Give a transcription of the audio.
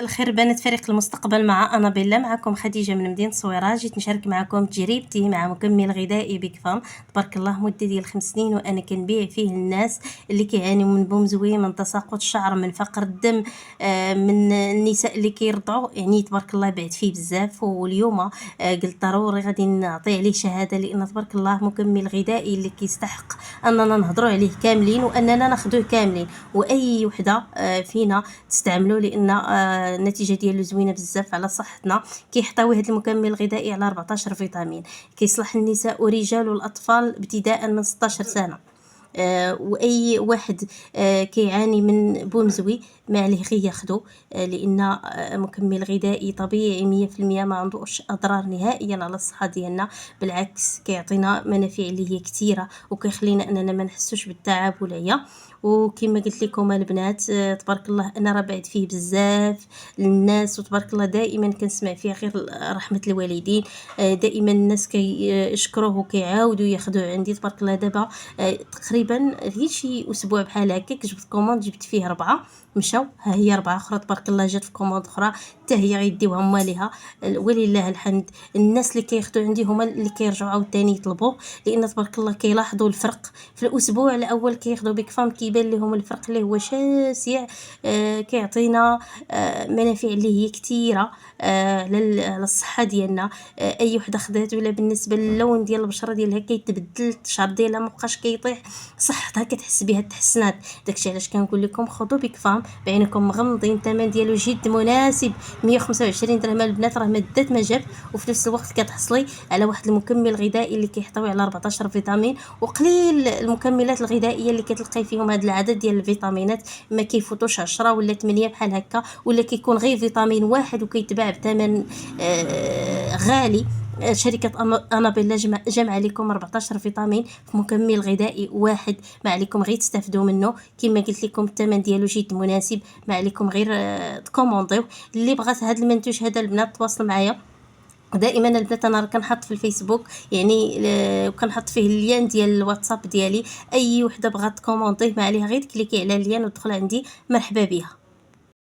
الخير بنات فريق المستقبل، مع أنا بيلا. معكم خديجة من مدينة الصويرة. جيت نشارك معكم تجربتي مع مكمل غذائي بيك فام. تبارك الله مدة ديال 5 سنين وانا كنبيع فيه الناس اللي كيعانيو من بومزوي، من تساقط الشعر، من فقر الدم، من النساء اللي كيرضعوا. يعني تبارك الله بعت فيه بزاف، واليوم قلت ضروري غادي نعطي عليه شهادة، لان تبارك الله مكمل غذائي اللي كيستحق اننا نهضروا عليه كاملين واننا ناخذوه كاملين، واي وحده فينا تستعملوا، لان النتيجه ديالو زوينه بزاف على صحتنا. كيحتوي هذا المكمل الغذائي على 14 فيتامين، كيصلح للنساء والرجال والاطفال ابتداء من 16 سنه. واي واحد كيعاني من بومزوي ما عليه غير ياخذو، لان مكمل غذائي طبيعي 100%، ما عندوش اضرار نهائيا على الصحه ديالنا، بالعكس كيعطينا منافع اللي هي كثيره وكيخلينا اننا ما نحسوش بالتعب والعيا. وكما قلت لكم البنات، تبارك الله انا راه بعت فيه بزاف للناس، وتبارك الله دائما كنسمع فيه غير رحمه الوالدين. دائما الناس كيشكروه وكيعاودوا ياخذوه عندي. تبارك الله دابا تقريبا غير شي اسبوع بحال هكاك جبت كوموند، جبت فيه 4 مشاو، ها هي 4 اخرى تبارك الله جات في كوموند اخرى حتى هي غيديوها مالها، ولله الحمد. الناس اللي كياخذوا عندي هما اللي كيرجعوا عاوتاني يطلبوا، لان تبارك الله كيلاحظوا الفرق في الاسبوع الاول. كياخذوا بيك فام كيبان لهم الفرق اللي هو شاسع. كيعطينا منافع اللي هي كثيره للصحه ديالنا. اي وحده خدات، ولا بالنسبه للون ديال البشره ديالها كيتبدل، الشعر ديالها مابقاش كيطيح، صحتها كتحس بها تحسنات. داكشي علاش كنقول لكم خذوا بيك فام بعينكم مغمضين. الثمن ديالو جد مناسب، 125 درهم البنات، راه مدات ما جاب، وفي نفس الوقت كتحصلي على واحد المكمل غذائي اللي كيحتوي على 14 فيتامين. وقليل المكملات الغذائيه اللي كتلقاي فيهم هذا العدد ديال الفيتامينات، ما كيفوتوش 10 ولا 8 بحال هكا، ولا كيكون غير فيتامين واحد وكيتباع بثمن غالي. شركة أنابيلا جمع لكم 14 فيتامين في مكمل غذائي واحد، ما عليكم غير تستافدوا منه. كما قلت لكم الثمن ديالو جد مناسب، ما عليكم غير تكومونديو. اللي بغات هذا المنتوج هذا البنات تواصل معايا. دائما البنات انا كنحط في الفيسبوك، يعني وكنحط فيه اللين ديال الواتساب ديالي. اي وحده بغات كومونديه ما عليها غير تكليكي على اللين وتدخل عندي، مرحبا بها.